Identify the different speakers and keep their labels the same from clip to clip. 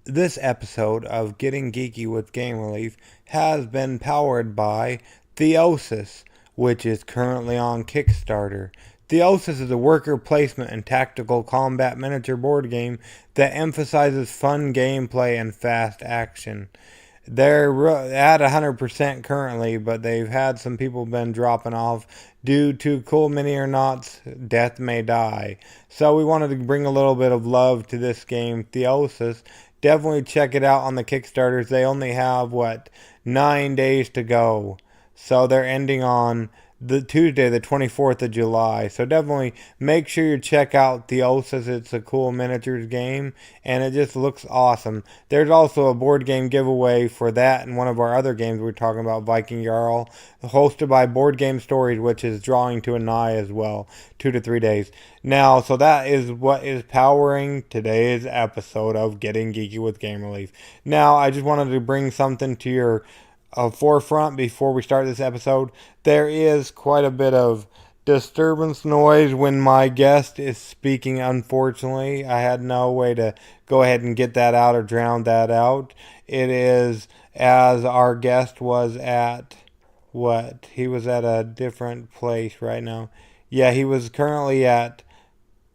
Speaker 1: This episode of Getting Geeky with Game Relief has been powered by Theosis, which is currently on Kickstarter. Theosis is a worker placement and tactical combat miniature board game that emphasizes fun gameplay and fast action. They're at 100% currently, but they've had some people been dropping off due to cool mini or not's death may die. So we wanted to bring a little bit of love to this game, Theosis. Definitely check it out on the Kickstarters. They only have 9 days to go. So they're ending on the Tuesday, the 24th of July. So definitely make sure you check out Theosis. It's a cool miniatures game and it just looks awesome. There's also a board game giveaway for that and one of our other games we're talking about, Viking Jarl, hosted by Board Game Stories, which is drawing to a nigh as well, 2 to 3 days. Now, so that is what is powering today's episode of Getting Geeky with Game Relief. Now, I just wanted to bring something to your forefront before we start this episode. There is quite a bit of disturbance noise when my guest is speaking. Unfortunately, I had no way to go ahead and get that out or drown that out. It is as our guest was at he was at a different place right now. Yeah, he was currently at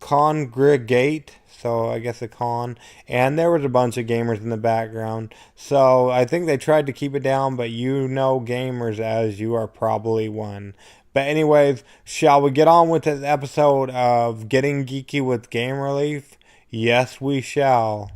Speaker 1: ConGergate, so I guess a con, and there was a bunch of gamers in the background. So I think they tried to keep it down, but you know gamers as you are probably one. But anyways, shall we get on with this episode of Getting Geeky with Game Relief? Yes, we shall.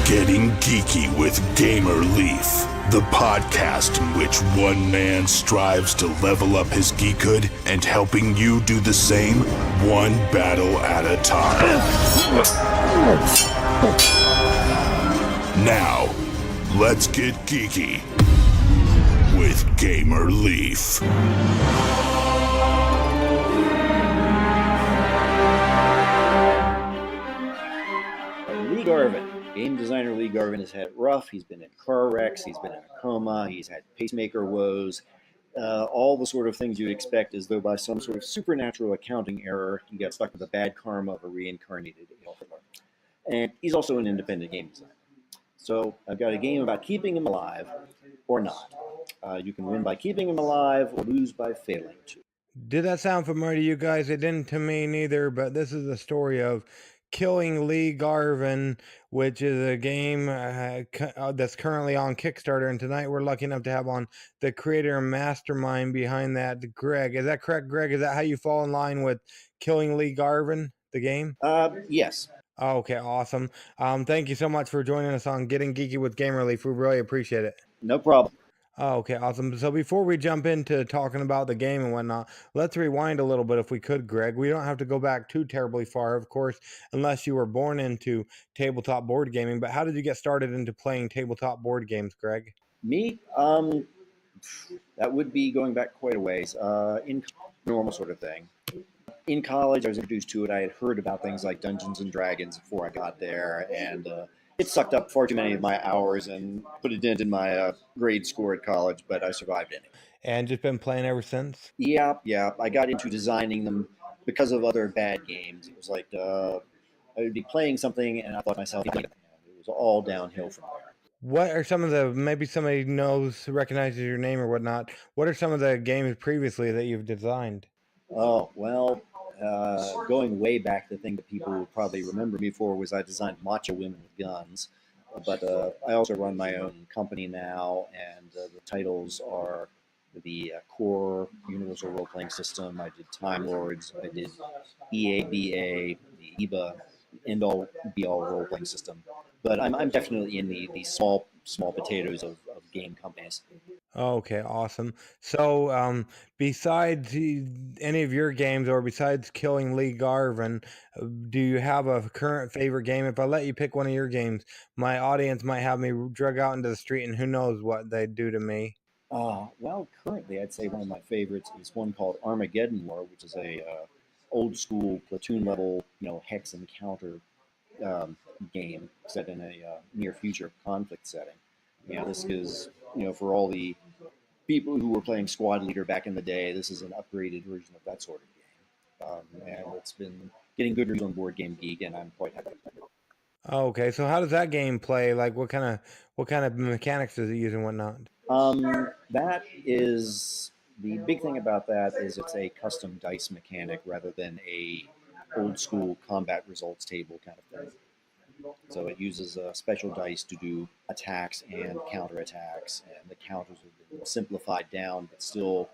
Speaker 2: Getting Geeky with Gamer Leaf, the podcast in which one man strives to level up his geekhood and helping you do the same one battle at a time. Now, let's get geeky with Gamer Leaf.
Speaker 3: Lee Garvin. Game designer Lee Garvin has had it rough. He's been in car wrecks. He's been in a coma. He's had pacemaker woes. All the sort of things you'd expect as though by some sort of supernatural accounting error, he got stuck with the bad karma of a reincarnated Hitler. And he's also an independent game designer. So I've got a game about keeping him alive or not. You can win by keeping him alive or lose by failing to.
Speaker 1: Did that sound familiar to you guys? It didn't to me neither, but this is the story of Killing Lee Garvin, which is a game that's currently on Kickstarter. And tonight we're lucky enough to have on the creator and mastermind behind that, Greg. Is that correct, Greg? Is that how you fall in line with Killing Lee Garvin, the game?
Speaker 3: Yes.
Speaker 1: Oh, okay, awesome. Thank you so much for joining us on Getting Geeky with Game Relief. We really appreciate it.
Speaker 3: No problem.
Speaker 1: Oh, okay, awesome. So before we jump into talking about the game and whatnot, let's rewind a little bit if we could, Greg. We don't have to go back too terribly far, of course, unless you were born into tabletop board gaming. But how did you get started into playing tabletop board games, Greg?
Speaker 3: Me, that would be going back quite a ways. In normal sort of thing. In college, I was introduced to it. I had heard about things like Dungeons and Dragons before I got there, and it sucked up far too many of my hours and put a dent in my grade score at college, but I survived anyway.
Speaker 1: And just been playing ever since?
Speaker 3: Yeah. I got into designing them because of other bad games. It was like I would be playing something, and I thought to myself, and it was all downhill from there.
Speaker 1: What are some of the, maybe somebody knows, recognizes your name or whatnot, what are some of the games previously that you've designed?
Speaker 3: Oh, well, going way back, the thing that people will probably remember me for was I designed Macho Women with Guns. But I also run my own company now, and the titles are the Core Universal Role Playing System. I did Time Lords. I did EABA, the EBA, End All Be All Role Playing System. But I'm definitely in the small potatoes of game companies.
Speaker 1: Okay, awesome. So, besides any of your games or besides Killing Lee Garvin, do you have a current favorite game? If I let you pick one of your games, my audience might have me drug out into the street and who knows what they'd do to me.
Speaker 3: Well, currently, I'd say one of my favorites is one called Armageddon War, which is a old school platoon level, hex and counter game set in a near future conflict setting. This is, for all the people who were playing Squad Leader back in the day. This is an upgraded version of that sort of game, and it's been getting good reviews on Board Game Geek, and I'm quite happy with it.
Speaker 1: Okay, so how does that game play? Like, what kind of mechanics does it use and whatnot?
Speaker 3: That is the big thing about that is it's a custom dice mechanic rather than a old school combat results table kind of thing. So it uses special dice to do attacks and counterattacks, and the counters have been simplified down, but still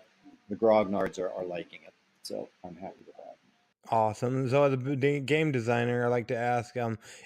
Speaker 3: the grognards are liking it. So I'm happy with that.
Speaker 1: Awesome. So, as a game designer, I like to ask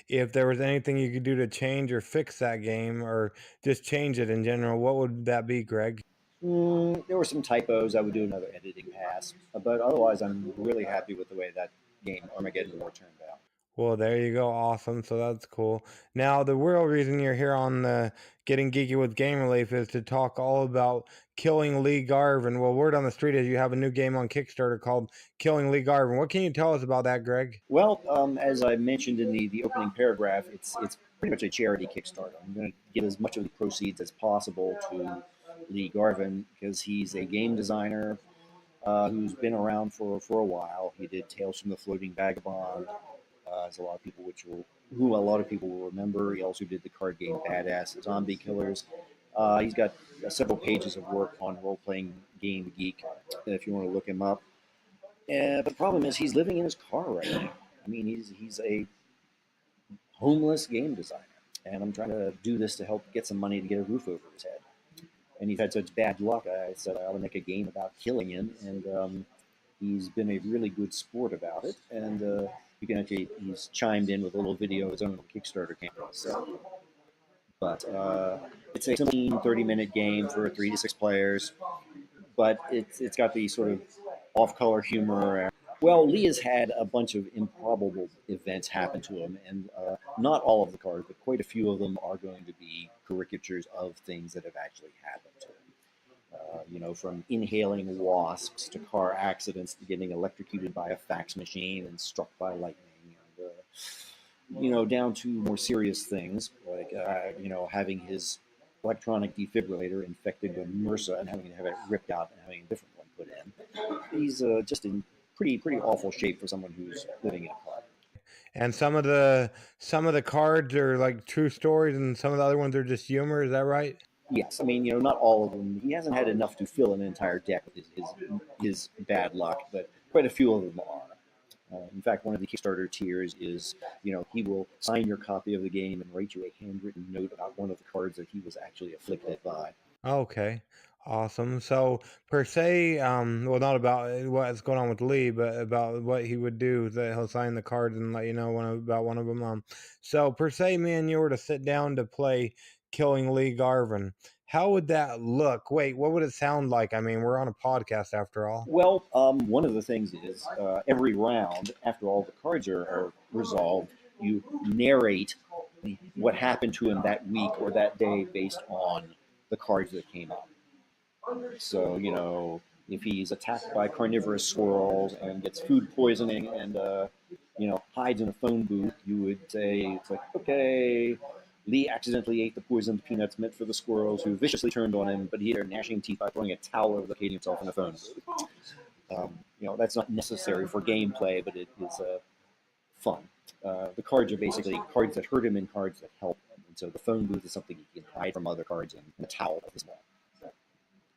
Speaker 1: if there was anything you could do to change or fix that game, or just change it in general. What would that be, Greg?
Speaker 3: There were some typos. I would do another editing pass, but otherwise, I'm really happy with the way that game Armageddon War turned out.
Speaker 1: Well, there you go. Awesome. So that's cool. Now, the real reason you're here on the Getting Geeky with Game Relief is to talk all about Killing Lee Garvin. Well, word on the street is you have a new game on Kickstarter called Killing Lee Garvin. What can you tell us about that, Greg?
Speaker 3: Well, as I mentioned in the opening paragraph, it's pretty much a charity Kickstarter. I'm going to give as much of the proceeds as possible to Lee Garvin because he's a game designer who's been around for a while. He did Tales from the Floating Vagabond, as a lot of people will remember. He also did the card game Badass Zombie Killers. He's got several pages of work on role-playing Game Geek, if you want to look him up. But the problem is he's living in his car right now. I mean, he's a homeless game designer, and I'm trying to do this to help get some money to get a roof over his head. And he's had such bad luck. I said I ought to make a game about killing him, and he's been a really good sport about it. And he's chimed in with a little video of his own Kickstarter campaign. So, but it's a 30-minute game for 3 to 6 players. But it's got the sort of off-color humor. Well, Lee has had a bunch of improbable events happen to him, and not all of the cards, but quite a few of them are going to be caricatures of things that have actually happened to him. From inhaling wasps to car accidents to getting electrocuted by a fax machine and struck by lightning, and down to more serious things like having his electronic defibrillator infected with MRSA and having to have it ripped out and having a different one put in. He's just in pretty awful shape for someone who's living in a car.
Speaker 1: And some of the cards are like true stories, and some of the other ones are just humor. Is that right?
Speaker 3: Yes, I mean, not all of them. He hasn't had enough to fill an entire deck with his bad luck, but quite a few of them are. In fact, one of the Kickstarter tiers is, he will sign your copy of the game and write you a handwritten note about one of the cards that he was actually afflicted by.
Speaker 1: Okay, awesome. So per se, well, not about what's going on with Lee, but about what he would do. That he'll sign the cards and let you know about one of them. So per se, me and you were to sit down to play Killing Lee Garvin. How would that look? Wait, what would it sound like? I mean, we're on a podcast after all.
Speaker 3: Well, one of the things is every round, after all the cards are resolved, you narrate what happened to him that week or that day based on the cards that came up. So, if he's attacked by carnivorous squirrels and gets food poisoning and, hides in a phone booth, you would say, it's like, okay, Lee accidentally ate the poisoned peanuts meant for the squirrels who viciously turned on him, but he had gnashing teeth by throwing a towel over locating himself in a phone booth. That's not necessary for gameplay, but it is fun. The cards are basically cards that hurt him and cards that help him. And so the phone booth is something you can hide from other cards, and the towel is one.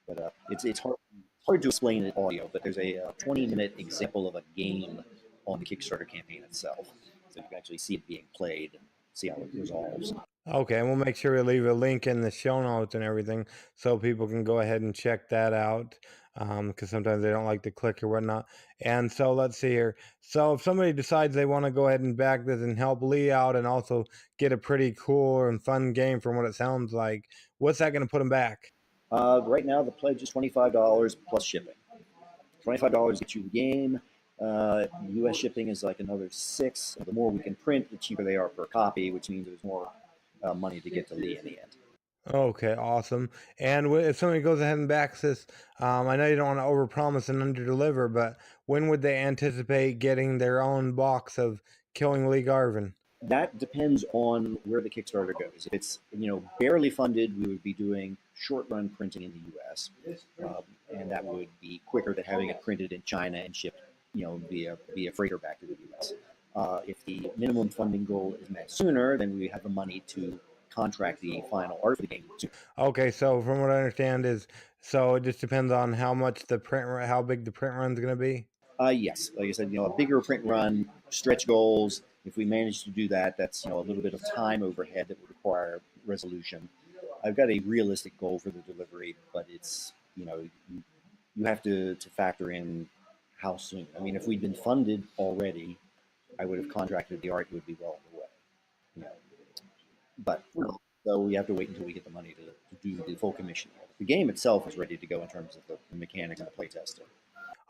Speaker 3: But it's hard to explain in audio, but there's a 20-minute example of a game on the Kickstarter campaign itself. So you can actually see it being played and see how it resolves.
Speaker 1: Okay, and we'll make sure we leave a link in the show notes and everything so people can go ahead and check that out because sometimes they don't like to click or whatnot. And so let's see here. So if somebody decides they want to go ahead and back this and help Lee out and also get a pretty cool and fun game from what it sounds like, what's that going to put them back?
Speaker 3: Right now, the pledge is $25 plus shipping. $25 gets you the game. U.S. shipping is like another $6. The more we can print, the cheaper they are per copy, which means there's more money to get to Lee in the end.
Speaker 1: Okay, awesome. And if somebody goes ahead and backs this, I know you don't want to overpromise and underdeliver, but when would they anticipate getting their own box of Killing Lee Garvin?
Speaker 3: That depends on where the Kickstarter goes. If it's barely funded, we would be doing short-run printing in the U.S., and that would be quicker than having it printed in China and shipped, via freighter back to the U.S. If the minimum funding goal is met sooner, then we have the money to contract the final art for the game sooner.
Speaker 1: Okay, so from what I understand is, so it just depends on how much how big the print run's going to be.
Speaker 3: Yes, like I said, a bigger print run, stretch goals. If we manage to do that, that's a little bit of time overhead that would require resolution. I've got a realistic goal for the delivery, but it's you have to factor in how soon. I mean, if we'd been funded already, I would have contracted the art. It would be well underway. But so we have to wait until we get the money to do the full commission. The game itself is ready to go in terms of the mechanics and the play testing.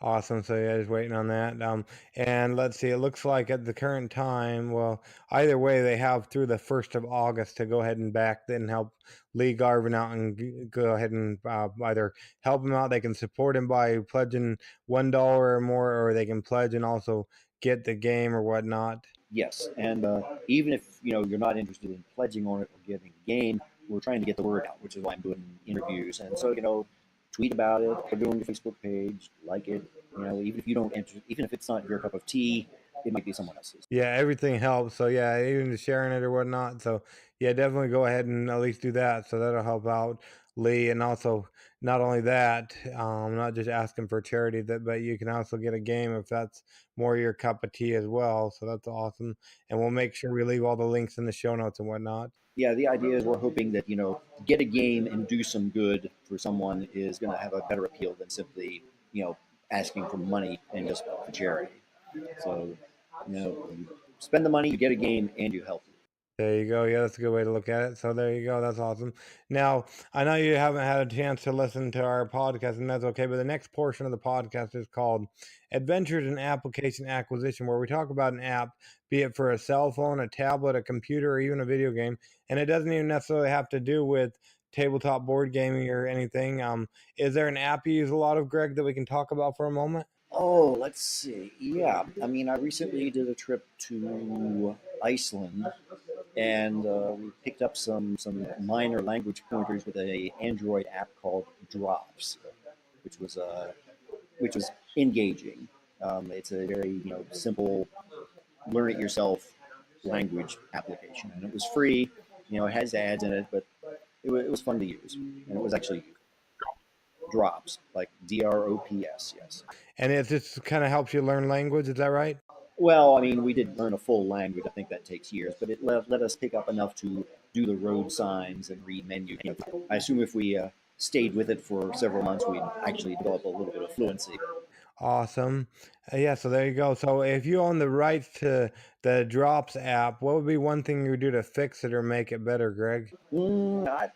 Speaker 1: Awesome. So yeah, just waiting on that. And let's see. It looks like at the current time, well, either way, they have through the 1st of August to go ahead and back and help Lee Garvin out and go ahead and either help him out. They can support him by pledging $1 or more, or they can pledge and also get the game or whatnot.
Speaker 3: Yes, and even if you're not interested in pledging on it or getting the game, we're trying to get the word out, which is why I'm doing interviews. And so tweet about it, put it on your Facebook page, like it. Even if you don't even if it's not your cup of tea, it might be someone else's.
Speaker 1: Yeah, everything helps. So yeah, even sharing it or whatnot. So yeah, definitely go ahead and at least do that. So that'll help out Lee, and also not only that, not just asking for charity, but you can also get a game if that's more your cup of tea as well. So that's awesome, and we'll make sure we leave all the links in the show notes and whatnot.
Speaker 3: Yeah, the idea is we're hoping that get a game and do some good for someone is going to have a better appeal than simply asking for money and just for charity. So you spend the money, you get a game, and you help.
Speaker 1: There you go. Yeah, that's a good way to look at it. So there you go. That's awesome. Now, I know you haven't had a chance to listen to our podcast, and that's okay. But the next portion of the podcast is called Adventures in Application Acquisition, where we talk about an app, be it for a cell phone, a tablet, a computer, or even a video game. And it doesn't even necessarily have to do with tabletop board gaming or anything. Is there an app you use a lot of, Greg, that we can talk about for a moment?
Speaker 3: Oh, let's see. Yeah, I mean, I recently did a trip to Iceland, and we picked up some minor language pointers with a Android app called Drops, which was engaging. It's a very simple, learn it yourself language application, and it was free. It has ads in it, but it was fun to use, and it was actually Drops, like DROPS, yes.
Speaker 1: And it just kind of helps you learn language. Is that right?
Speaker 3: Well, I mean, we didn't learn a full language. I think that takes years, but it let us pick up enough to do the road signs and read menus. I assume if we stayed with it for several months, we'd actually develop a little bit of fluency.
Speaker 1: Awesome. Yeah, so there you go. So if you own the rights to the Drops app, what would be one thing you would do to fix it or make it better, Greg?
Speaker 3: I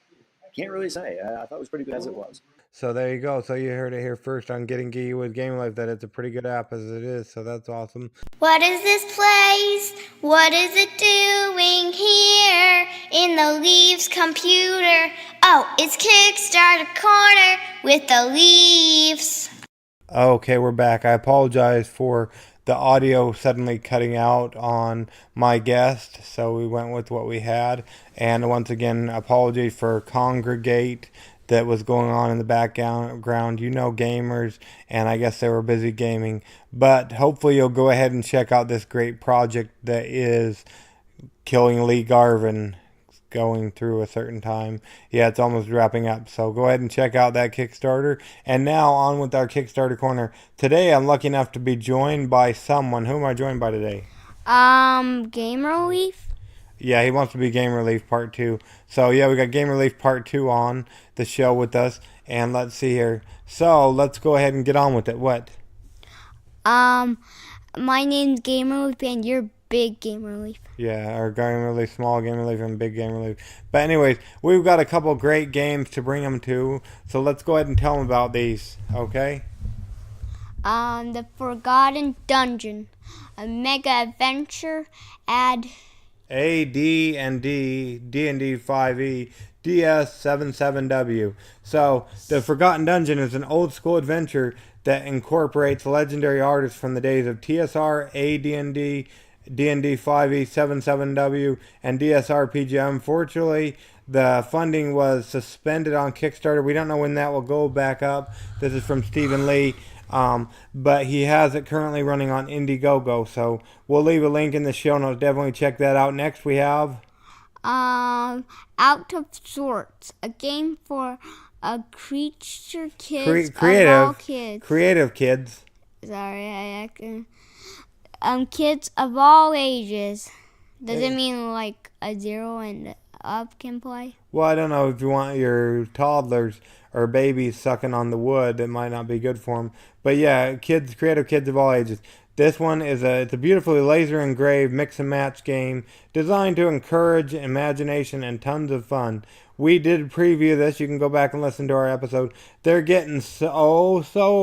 Speaker 3: can't really say. I thought it was pretty good as it was.
Speaker 1: So there you go. So you heard it here first on Getting Geeky with Game Life, that it's a pretty good app as it is. So that's awesome.
Speaker 4: What is this place? What is it doing here in the Leaves computer? Oh, it's Kickstarter Corner with the Leaves.
Speaker 1: Okay, we're back. I apologize for the audio suddenly cutting out on my guest. So we went with what we had. And once again, apology for ConGergate that was going on in the background. Gamers, and I guess they were busy gaming. But hopefully you'll go ahead and check out this great project that is Killing Lee Garvin, going through a certain time. Yeah, it's almost wrapping up. So go ahead and check out that Kickstarter. And now on with our Kickstarter Corner. Today I'm lucky enough to be joined by someone. Who am I joined by today?
Speaker 4: Game Relief?
Speaker 1: Yeah, he wants to be Game Relief Part 2. So, yeah, we got Game Relief Part 2 on the show with us. And let's see here. So, let's go ahead and get on with it. What?
Speaker 4: My name's Game Relief, and you're Big Game Relief.
Speaker 1: Yeah, our Game Relief, Small Game Relief, and Big Game Relief. But anyways, we've got a couple great games to bring them to. So, let's go ahead and tell them about these, okay?
Speaker 4: The Forgotten Dungeon, a mega adventure,
Speaker 1: AD&D, D&D 5e, DS77W. So, The Forgotten Dungeon is an old-school adventure that incorporates legendary artists from the days of TSR, AD&D, D&D 5e77W, and DSRPG. Unfortunately, the funding was suspended on Kickstarter. We don't know when that will go back up. This is from Stephen Lee. But he has it currently running on Indiegogo, so we'll leave a link in the show notes. Definitely check that out. Next we have
Speaker 4: Out of Sorts, a game for creature kids
Speaker 1: creative
Speaker 4: of all kids.
Speaker 1: Creative kids.
Speaker 4: Sorry, kids of all ages. Does it mean like a 0 and up can play?
Speaker 1: Well, I don't know if you want your toddlers or babies sucking on the wood. It might not be good for them. But yeah, kids, creative kids of all ages. This one it's a beautifully laser engraved mix and match game designed to encourage imagination and tons of fun. We did preview this. You can go back and listen to our episode. They're getting so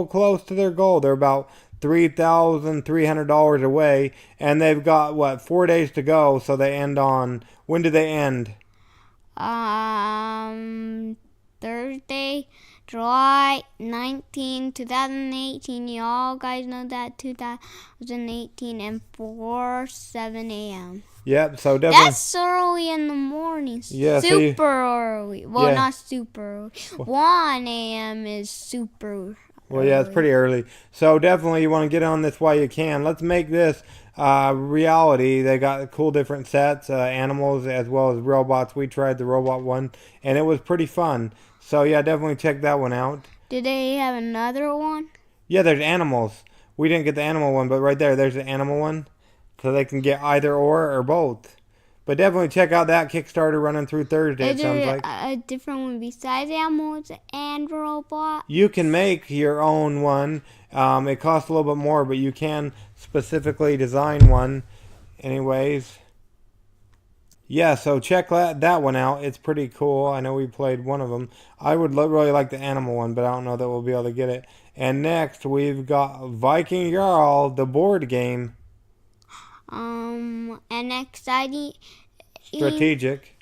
Speaker 1: close to their goal. They're about $3,300 away, and they've got 4 days to go. So they end on, when do they end?
Speaker 4: Thursday, July 19, 2018. Y'all guys know that 2018 and 7 a.m.
Speaker 1: Yep, so definitely.
Speaker 4: That's early in the morning.
Speaker 1: Yeah,
Speaker 4: super early. Well,
Speaker 1: yeah.
Speaker 4: Not super early. 1 a.m. is super
Speaker 1: Well, yeah, it's pretty early. So definitely you want to get on this while you can. Let's make this reality. They got cool different sets, animals as well as robots. We tried the robot one, and it was pretty fun. So yeah, definitely check that one out.
Speaker 4: Did they have another one?
Speaker 1: Yeah, there's animals. We didn't get the animal one, but right there's the animal one. So they can get either or both. But definitely check out that Kickstarter running through Thursday, it sounds like.
Speaker 4: A different one besides animals and robots?
Speaker 1: You can make your own one. It costs a little bit more, but you can specifically design one anyways. Yeah, so check that one out. It's pretty cool. I know we played one of them. I would really like the animal one, but I don't know that we'll be able to get it. And next, we've got Viking Jarl, the board game.
Speaker 4: An exciting
Speaker 1: strategic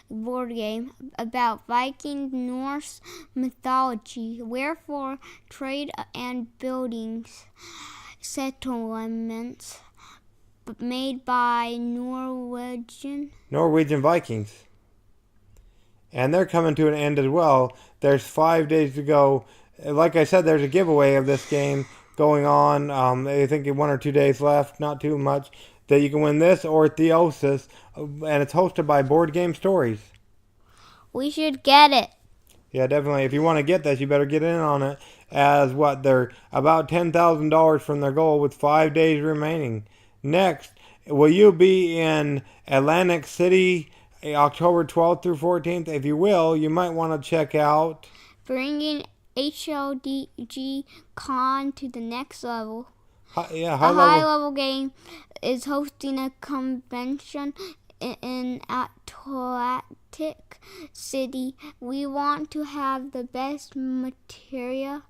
Speaker 4: board game about Viking Norse mythology, wherefore trade and buildings settlements made by Norwegian
Speaker 1: Vikings. And they're coming to an end as well. There's 5 days to go. Like I said, there's a giveaway of this game going on. I think 1 or 2 days left, not too much, that you can win this or Theosis, and it's hosted by Board Game Stories.
Speaker 4: We should get it.
Speaker 1: Yeah, definitely. If you want to get this, you better get in on it, as they're about $10,000 from their goal with 5 days remaining. Next, will you be in Atlantic City October 12th through 14th? If you will, you might want to check out
Speaker 4: Bringing HLDG Con to the next level.
Speaker 1: High
Speaker 4: level game is hosting a convention in Atlantic City. We want to have the best material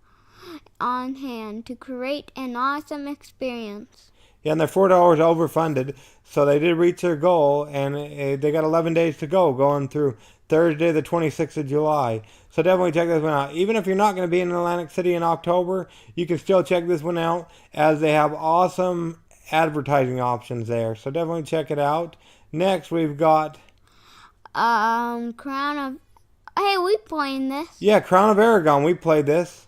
Speaker 4: on hand to create an awesome experience.
Speaker 1: Yeah, and they're $4 overfunded, so they did reach their goal, and they got 11 days to go, going through Thursday the 26th of July. So definitely check this one out. Even if you're not going to be in Atlantic City in October, you can still check this one out, as they have awesome advertising options there. So definitely check it out. Next, we've got
Speaker 4: Crown of... Hey, we playing this.
Speaker 1: Yeah, Crown of Aragón. We played this.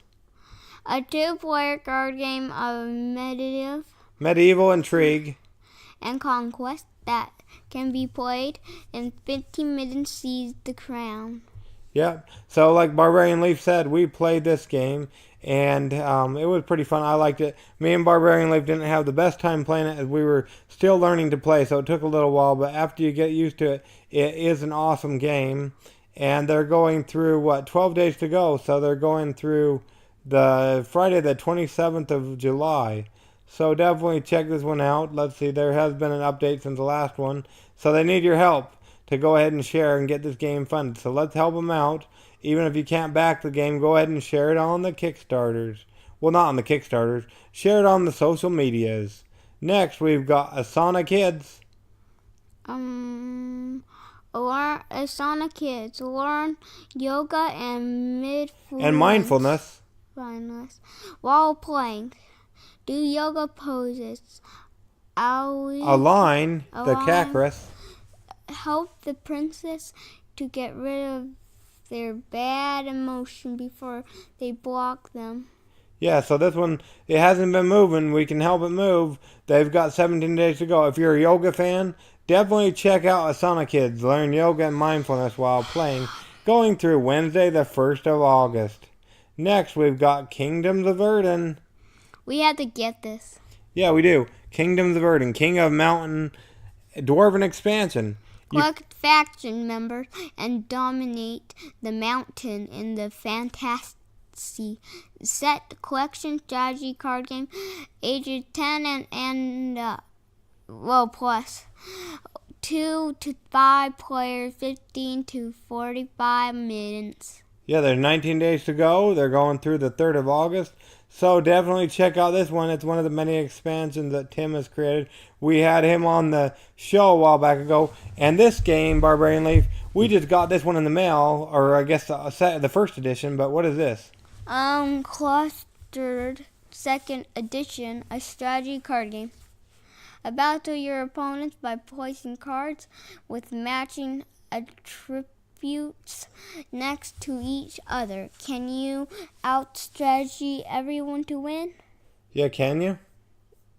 Speaker 4: A 2-player card game of
Speaker 1: medieval intrigue
Speaker 4: and conquest that can be played in 15 minutes. Seize the crown.
Speaker 1: Yep. So like Barbarian Leaf said, we played this game, and it was pretty fun. I liked it. Me and Barbarian Leaf didn't have the best time playing it, as we were still learning to play, so it took a little while, but after you get used to it, it is an awesome game. And they're going through 12 days to go, so they're going through the Friday the 27th of July. So definitely check this one out. Let's see, there has been an update since the last one. So they need your help to go ahead and share and get this game funded. So let's help them out. Even if you can't back the game, go ahead and share it on the Kickstarters. Well, not on the Kickstarters. Share it on the social medias. Next, we've got Asanakids.
Speaker 4: Asanakids learn yoga and mindfulness while playing. Do yoga poses
Speaker 1: Align the Cacrus.
Speaker 5: Help the princess to get rid of their bad emotion before they block them.
Speaker 1: Yeah, so this one, it hasn't been moving. We can help it move. They've got 17 days to go. If you're a yoga fan, definitely check out Asanakids. Learn yoga and mindfulness while playing. Going through Wednesday, the 1st of August. Next, we've got Kingdoms of Erden.
Speaker 5: We had to get this.
Speaker 1: Yeah, we do. Kingdoms of Erden, King of Mountain, Dwarven expansion.
Speaker 5: Collect faction members and dominate the mountain in the fantasy set collection strategy card game, ages 10 and plus 2 to 5 players, 15 to 45 minutes.
Speaker 1: Yeah, there's 19 days to go. They're going through the 3rd of August. So definitely check out this one. It's one of the many expansions that Tim has created. We had him on the show a while back ago. And this game, Barbarian Leaf, we just got this one in the mail, or I guess the first edition. But what is this?
Speaker 5: Clustered 2nd edition, a strategy card game. Battle your opponents by placing cards with matching attributes next to each other. Can you out-strategy everyone to win?
Speaker 1: Yeah, can you?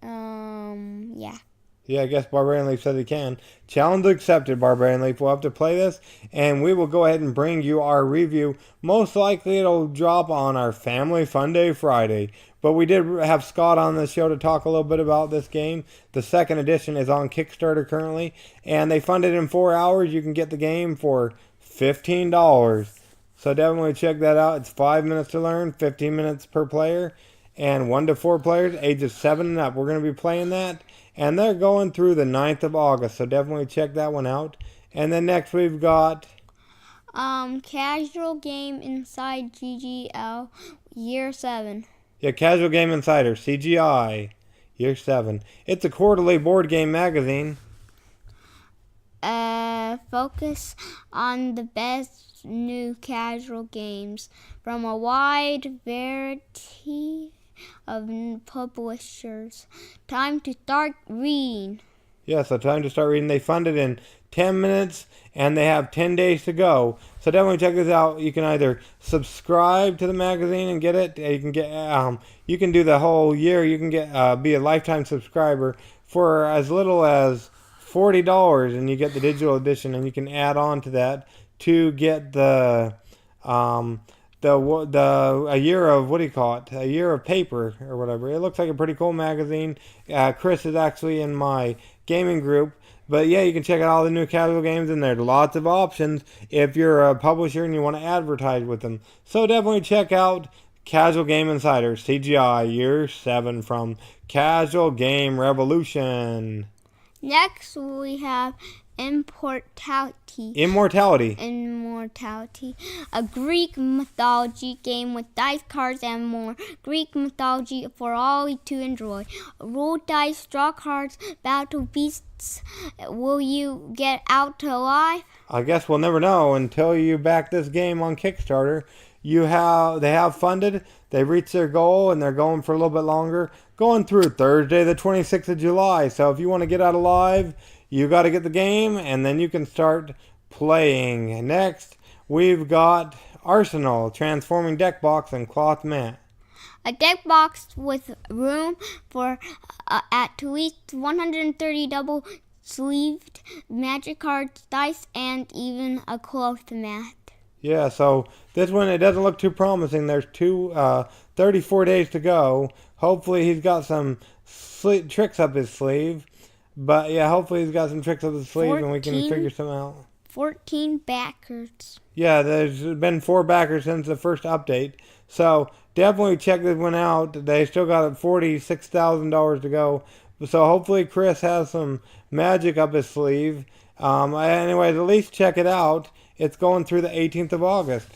Speaker 5: Yeah.
Speaker 1: Yeah, I guess Barbarian Leaf said he can. Challenge accepted, Barbarian Leaf. We'll have to play this, and we will go ahead and bring you our review. Most likely it'll drop on our Family Fun Day Friday. But we did have Scott on the show to talk a little bit about this game. The 2nd edition is on Kickstarter currently, and they funded in 4 hours. You can get the game for $15. So definitely check that out. It's 5 minutes to learn, 15 minutes per player, and 1 to 4 players, ages 7 and up. We're going to be playing that. And they're going through the 9th of August, so definitely check that one out. And then next we've got...
Speaker 5: Casual Game Inside GGL, Year 7.
Speaker 1: Yeah, Casual Game Insider, CGI, Year 7. It's a quarterly board game magazine.
Speaker 5: Focus on the best new casual games from a wide variety of publishers. Time to start reading.
Speaker 1: Yeah, so time to start reading. They funded in 10 minutes, and they have 10 days to go. So definitely check this out. You can either subscribe to the magazine and get it. You can get, you can do the whole year. You can get be a lifetime subscriber for as little as $40, and you get the digital edition, and you can add on to that to get the a year of, what do you call it? A year of paper or whatever. It looks like a pretty cool magazine. Chris is actually in my gaming group. But yeah, you can check out all the new casual games, and there's lots of options if you're a publisher and you want to advertise with them. So definitely check out Casual Game Insider, CGI, Year 7 from Casual Game Revolution.
Speaker 5: Next, we have Immortality. A Greek mythology game with dice, cards, and more. Greek mythology for all to enjoy. Roll dice, draw cards, battle beasts. Will you get out alive?
Speaker 1: I guess we'll never know until you back this game on Kickstarter. They have funded, they've reached their goal, and they're going for a little bit longer. Going through Thursday the 26th of July. So if you want to get out alive, you got to get the game, and then you can start playing. Next, we've got Arsenal, transforming deck box and cloth mat.
Speaker 5: A deck box with room for at least 130 double-sleeved magic cards, dice, and even a cloth mat.
Speaker 1: Yeah, so this one, it doesn't look too promising. There's 34 days to go. Hopefully he's got some tricks up his sleeve. But yeah, hopefully he's got some tricks up his sleeve and we can figure some out.
Speaker 5: 14 backers.
Speaker 1: Yeah, there's been 4 backers since the first update. So definitely check this one out. They still got $46,000 to go. So hopefully Chris has some magic up his sleeve. Anyways, at least check it out. It's going through the 18th of August.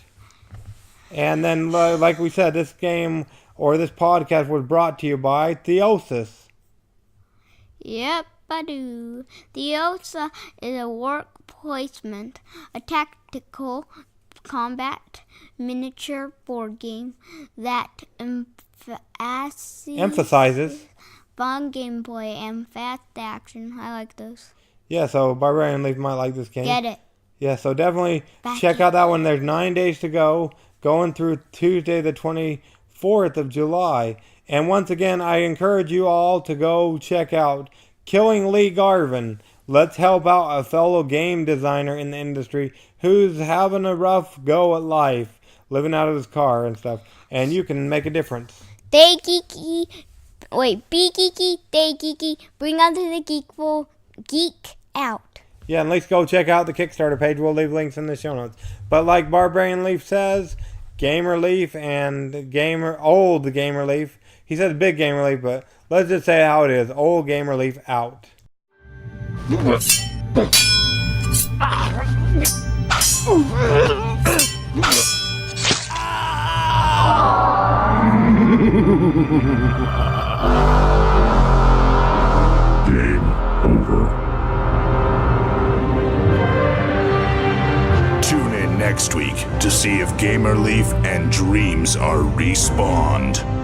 Speaker 1: And then, like we said, this game or this podcast was brought to you by Theosis.
Speaker 5: Yep, I do. Theosis is a work placement, a tactical combat miniature board game that emphasizes fun gameplay and fast action. I like those.
Speaker 1: Yeah, so Barbarian Leaf might like this game.
Speaker 5: Get it.
Speaker 1: Yeah, so definitely check out that one. There's 9 days to go, going through Tuesday the 24th of July. And once again, I encourage you all to go check out Killing Lee Garvin. Let's help out a fellow game designer in the industry who's having a rough go at life, living out of his car and stuff. And you can make a difference.
Speaker 5: Stay geeky. Wait, be geeky, stay geeky. Bring out to the geekful. Geek out.
Speaker 1: Yeah, and let's go check out the Kickstarter page. We'll leave links in the show notes. But like Barbarian Leaf says, Gamer Leaf and old Gamer Leaf. He says big Gamer Leaf, but let's just say how it is. Old Gamer Leaf out.
Speaker 2: Game over. Tune in next week to see if Gamer Leaf and Dreams are respawned.